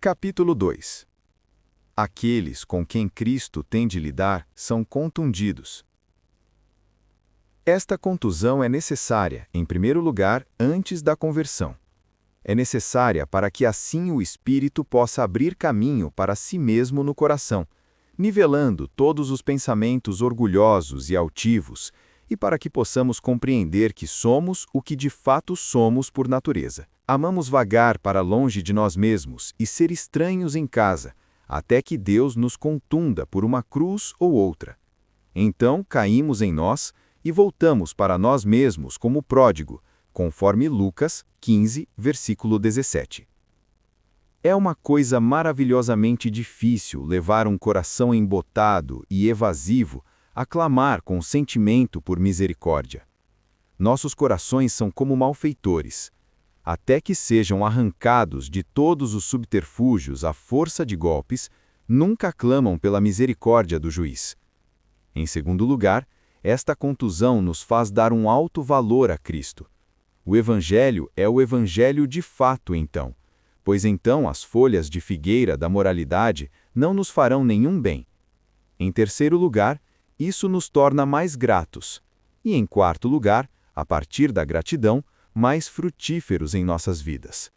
Capítulo 2. Aqueles com quem Cristo tem de lidar são contundidos. Esta contusão é necessária, em primeiro lugar, antes da conversão. É necessária para que assim o Espírito possa abrir caminho para si mesmo no coração, nivelando todos os pensamentos orgulhosos e altivos, e para que possamos compreender que somos o que de fato somos por natureza. Amamos vagar para longe de nós mesmos e ser estranhos em casa, até que Deus nos contunda por uma cruz ou outra. Então caímos em nós e voltamos para nós mesmos como pródigo, conforme Lucas 15, versículo 17. É uma coisa maravilhosamente difícil levar um coração embotado e evasivo a clamar com sentimento por misericórdia. Nossos corações são como malfeitores. Até que sejam arrancados de todos os subterfúgios à força de golpes, nunca clamam pela misericórdia do juiz. Em segundo lugar, esta contusão nos faz dar um alto valor a Cristo. O Evangelho é o Evangelho de fato, então, pois então as folhas de figueira da moralidade não nos farão nenhum bem. Em terceiro lugar, isso nos torna mais gratos. E em quarto lugar, a partir da gratidão, mais frutíferos em nossas vidas.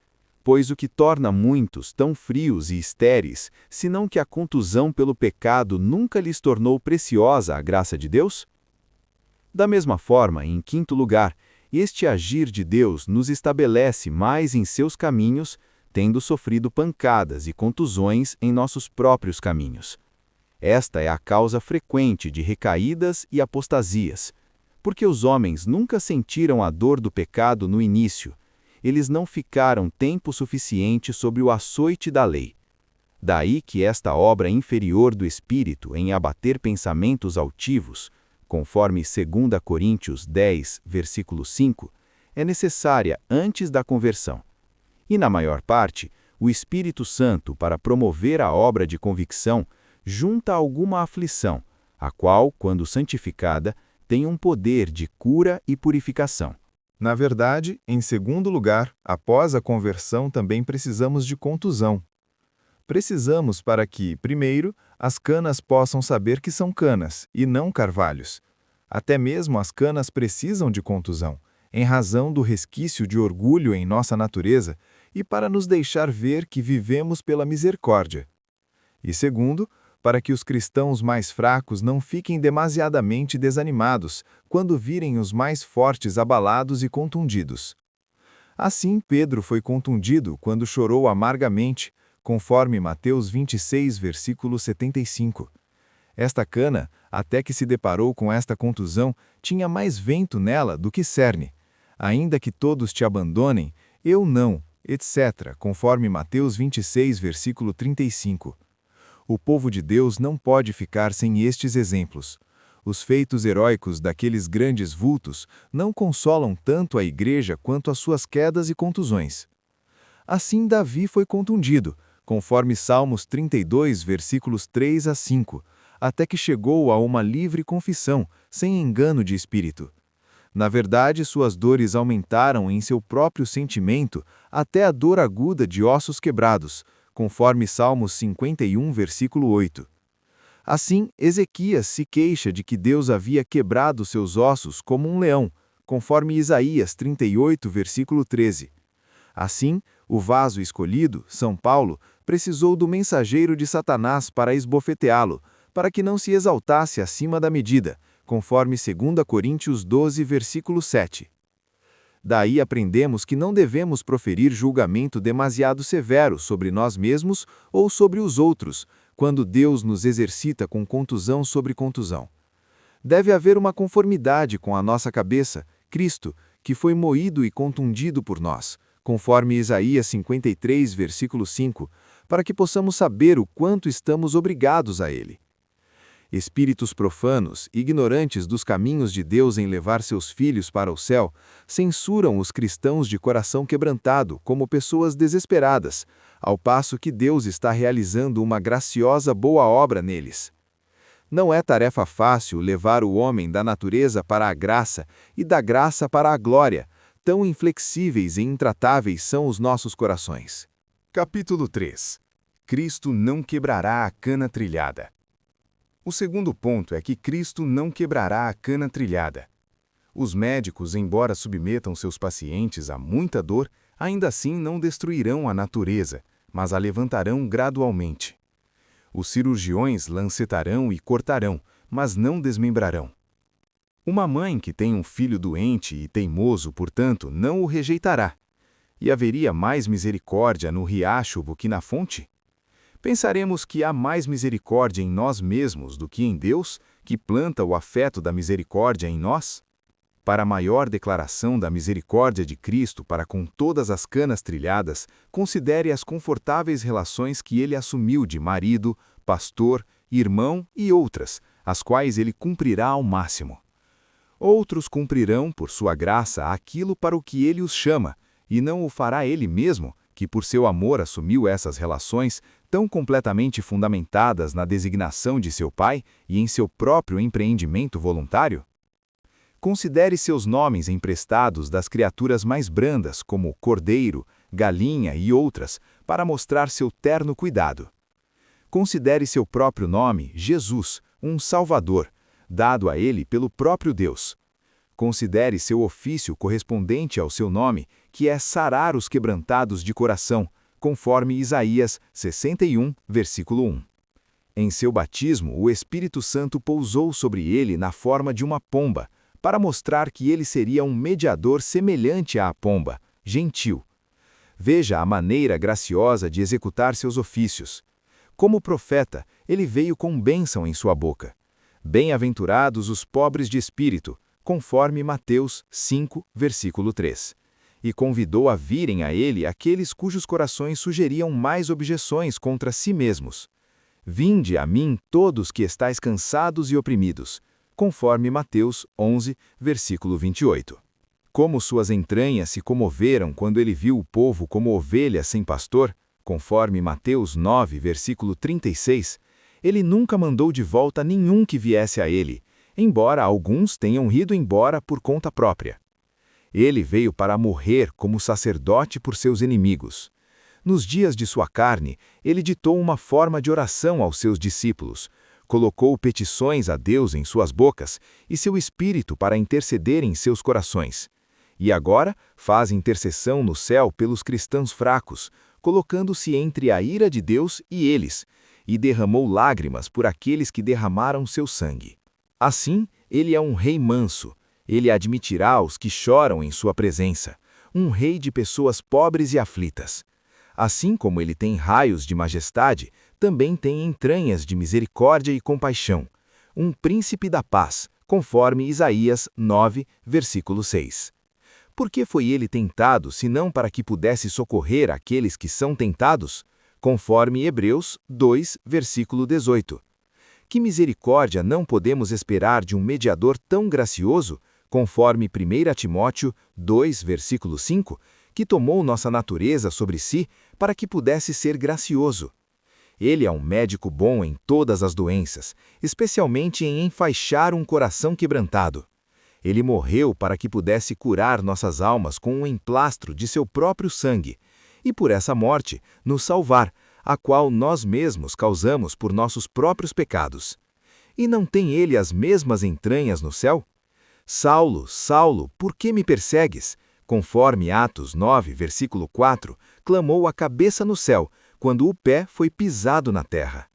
Pois o que torna muitos tão frios e estéreis, senão que a contusão pelo pecado nunca lhes tornou preciosa a graça de Deus? Da mesma forma, em quinto lugar, este agir de Deus nos estabelece mais em seus caminhos, tendo sofrido pancadas e contusões em nossos próprios caminhos. Esta é a causa frequente de recaídas e apostasias, porque os homens nunca sentiram a dor do pecado no início, eles não ficaram tempo suficiente sobre o açoite da lei. Daí que esta obra inferior do Espírito em abater pensamentos altivos, conforme 2 Coríntios 10, versículo 5, é necessária antes da conversão. E na maior parte, o Espírito Santo, para promover a obra de convicção, junta alguma aflição, a qual, quando santificada, tem um poder de cura e purificação. Na verdade, em segundo lugar, após a conversão também precisamos de contusão. Precisamos para que, primeiro, as canas possam saber que são canas, e não carvalhos. Até mesmo as canas precisam de contusão, em razão do resquício de orgulho em nossa natureza e para nos deixar ver que vivemos pela misericórdia. E segundo, para que os cristãos mais fracos não fiquem demasiadamente desanimados quando virem os mais fortes abalados e contundidos. Assim, Pedro foi contundido quando chorou amargamente, conforme Mateus 26, versículo 75. Esta cana, até que se deparou com esta contusão, tinha mais vento nela do que cerne. Ainda que todos te abandonem, eu não, etc., conforme Mateus 26, versículo 35. O povo de Deus não pode ficar sem estes exemplos. Os feitos heróicos daqueles grandes vultos não consolam tanto a igreja quanto as suas quedas e contusões. Assim Davi foi contundido, conforme Salmos 32, versículos 3 a 5, até que chegou a uma livre confissão, sem engano de espírito. Na verdade, suas dores aumentaram em seu próprio sentimento até a dor aguda de ossos quebrados, conforme Salmos 51, versículo 8. Assim, Ezequias se queixa de que Deus havia quebrado seus ossos como um leão, conforme Isaías 38, versículo 13. Assim, o vaso escolhido, São Paulo, precisou do mensageiro de Satanás para esbofeteá-lo, para que não se exaltasse acima da medida, conforme 2 Coríntios 12, versículo 7. Daí aprendemos que não devemos proferir julgamento demasiado severo sobre nós mesmos ou sobre os outros, quando Deus nos exercita com contusão sobre contusão. Deve haver uma conformidade com a nossa cabeça, Cristo, que foi moído e contundido por nós, conforme Isaías 53, versículo 5, para que possamos saber o quanto estamos obrigados a Ele. Espíritos profanos, ignorantes dos caminhos de Deus em levar seus filhos para o céu, censuram os cristãos de coração quebrantado como pessoas desesperadas, ao passo que Deus está realizando uma graciosa boa obra neles. Não é tarefa fácil levar o homem da natureza para a graça e da graça para a glória, tão inflexíveis e intratáveis são os nossos corações. Capítulo 3. Cristo não quebrará a cana trilhada. O segundo ponto é que Cristo não quebrará a cana trilhada. Os médicos, embora submetam seus pacientes a muita dor, ainda assim não destruirão a natureza, mas a levantarão gradualmente. Os cirurgiões lancetarão e cortarão, mas não desmembrarão. Uma mãe que tem um filho doente e teimoso, portanto, não o rejeitará. E haveria mais misericórdia no riacho do que na fonte? Pensaremos que há mais misericórdia em nós mesmos do que em Deus, que planta o afeto da misericórdia em nós? Para maior declaração da misericórdia de Cristo para com todas as canas trilhadas, considere as confortáveis relações que ele assumiu de marido, pastor, irmão e outras, as quais ele cumprirá ao máximo. Outros cumprirão, por sua graça, aquilo para o que ele os chama, e não o fará ele mesmo, que por seu amor assumiu essas relações tão completamente fundamentadas na designação de seu Pai e em seu próprio empreendimento voluntário? Considere seus nomes emprestados das criaturas mais brandas, como cordeiro, galinha e outras, para mostrar seu terno cuidado. Considere seu próprio nome, Jesus, um Salvador, dado a ele pelo próprio Deus. Considere seu ofício correspondente ao seu nome, que é sarar os quebrantados de coração, conforme Isaías 61, versículo 1. Em seu batismo, o Espírito Santo pousou sobre ele na forma de uma pomba, para mostrar que ele seria um mediador semelhante à pomba, gentil. Veja a maneira graciosa de executar seus ofícios. Como profeta, ele veio com bênção em sua boca. Bem-aventurados os pobres de espírito, conforme Mateus 5, versículo 3. E convidou a virem a ele aqueles cujos corações sugeriam mais objeções contra si mesmos. Vinde a mim todos que estáis cansados e oprimidos, conforme Mateus 11, versículo 28. Como suas entranhas se comoveram quando ele viu o povo como ovelhas sem pastor, conforme Mateus 9, versículo 36, ele nunca mandou de volta nenhum que viesse a ele, embora alguns tenham ido embora por conta própria. Ele veio para morrer como sacerdote por seus inimigos. Nos dias de sua carne, ele ditou uma forma de oração aos seus discípulos, colocou petições a Deus em suas bocas e seu espírito para interceder em seus corações. E agora faz intercessão no céu pelos cristãos fracos, colocando-se entre a ira de Deus e eles, e derramou lágrimas por aqueles que derramaram seu sangue. Assim, ele é um rei manso, ele admitirá os que choram em sua presença, um rei de pessoas pobres e aflitas. Assim como ele tem raios de majestade, também tem entranhas de misericórdia e compaixão, um príncipe da paz, conforme Isaías 9, versículo 6. Por que foi ele tentado, senão para que pudesse socorrer aqueles que são tentados? Conforme Hebreus 2, versículo 18. Que misericórdia não podemos esperar de um mediador tão gracioso, conforme 1 Timóteo 2, versículo 5, que tomou nossa natureza sobre si para que pudesse ser gracioso. Ele é um médico bom em todas as doenças, especialmente em enfaixar um coração quebrantado. Ele morreu para que pudesse curar nossas almas com um emplastro de seu próprio sangue, e por essa morte nos salvar, a qual nós mesmos causamos por nossos próprios pecados. E não tem ele as mesmas entranhas no céu? Saulo, Saulo, por que me persegues? Conforme Atos 9, versículo 4, clamou a cabeça no céu, quando o pé foi pisado na terra.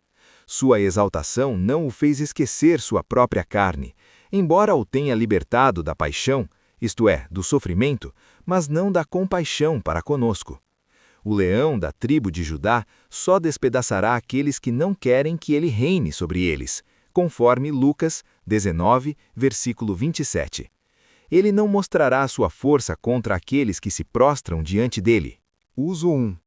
Sua exaltação não o fez esquecer sua própria carne, embora o tenha libertado da paixão, isto é, do sofrimento, mas não da compaixão para conosco. O leão da tribo de Judá só despedaçará aqueles que não querem que ele reine sobre eles, conforme Lucas 19, versículo 27. Ele não mostrará sua força contra aqueles que se prostram diante dele. Uso 1.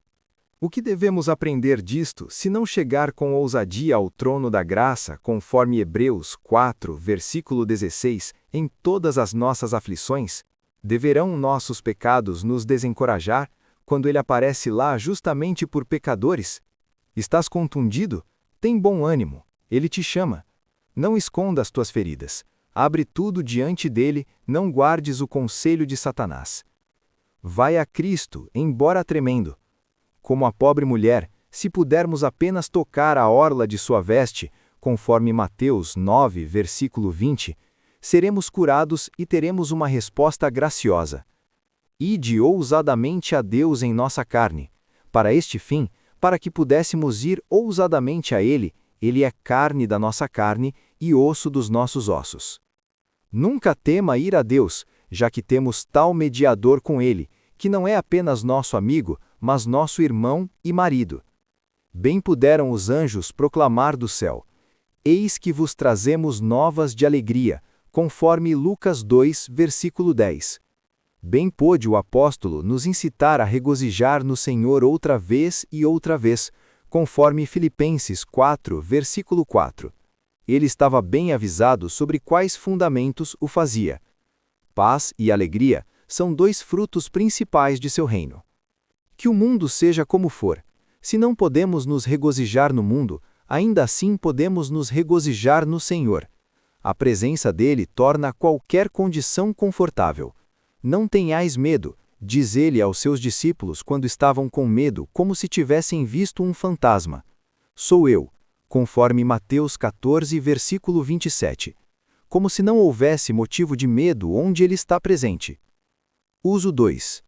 O que devemos aprender disto, se não chegar com ousadia ao trono da graça, conforme Hebreus 4, versículo 16, em todas as nossas aflições? Deverão nossos pecados nos desencorajar, quando ele aparece lá justamente por pecadores? Estás contundido? Tem bom ânimo, ele te chama. Não esconda as tuas feridas. Abre tudo diante dele, não guardes o conselho de Satanás. Vai a Cristo, embora tremendo. Como a pobre mulher, Se pudermos apenas tocar a orla de sua veste, conforme Mateus 9, versículo 20, seremos curados e teremos uma resposta graciosa. Ide ousadamente a Deus em nossa carne. Para este fim, para que pudéssemos ir ousadamente a Ele, Ele é carne da nossa carne e osso dos nossos ossos. Nunca tema ir a Deus, já que temos tal mediador com Ele, que não é apenas nosso amigo, mas nosso irmão e marido. Bem puderam os anjos proclamar do céu: Eis que vos trazemos novas de alegria, conforme Lucas 2, versículo 10. Bem pôde o apóstolo nos incitar a regozijar no Senhor outra vez e outra vez, conforme Filipenses 4, versículo 4. Ele estava bem avisado sobre quais fundamentos o fazia. Paz e alegria são dois frutos principais de seu reino. Que o mundo seja como for, se não podemos nos regozijar no mundo, ainda assim podemos nos regozijar no Senhor. A presença dele torna qualquer condição confortável. Não tenhais medo, diz ele aos seus discípulos quando estavam com medo, como se tivessem visto um fantasma. Sou eu, conforme Mateus 14, versículo 27. Como se não houvesse motivo de medo onde ele está presente. Uso 2.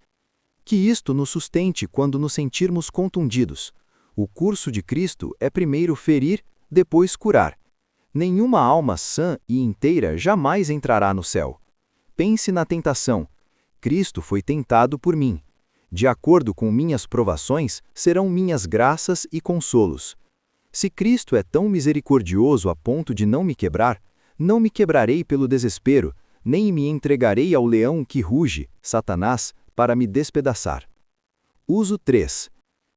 Que isto nos sustente quando nos sentirmos contundidos. O curso de Cristo é primeiro ferir, depois curar. Nenhuma alma sã e inteira jamais entrará no céu. Pense na tentação. Cristo foi tentado por mim. De acordo com minhas provações, serão minhas graças e consolos. Se Cristo é tão misericordioso a ponto de não me quebrar, não me quebrarei pelo desespero, nem me entregarei ao leão que ruge, Satanás, para me despedaçar. Uso 3.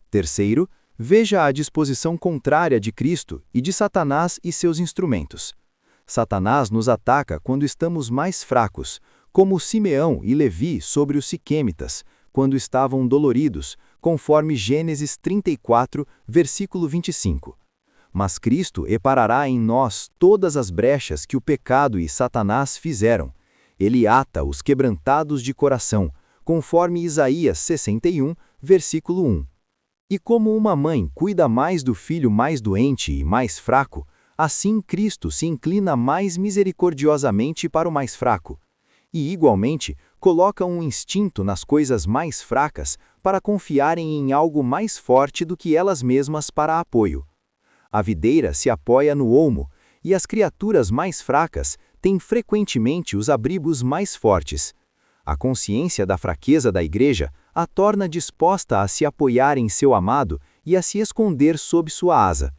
Terceiro, veja a disposição contrária de Cristo e de Satanás e seus instrumentos. Satanás nos ataca quando estamos mais fracos, como Simeão e Levi sobre os siquemitas, quando estavam doloridos, conforme Gênesis 34, versículo 25. Mas Cristo reparará em nós todas as brechas que o pecado e Satanás fizeram. Ele ata os quebrantados de coração, conforme Isaías 61, versículo 1. E como uma mãe cuida mais do filho mais doente e mais fraco, assim Cristo se inclina mais misericordiosamente para o mais fraco. E, igualmente, coloca um instinto nas coisas mais fracas para confiarem em algo mais forte do que elas mesmas para apoio. A videira se apoia no olmo, e as criaturas mais fracas têm frequentemente os abrigos mais fortes. A consciência da fraqueza da igreja a torna disposta a se apoiar em seu amado e a se esconder sob sua asa.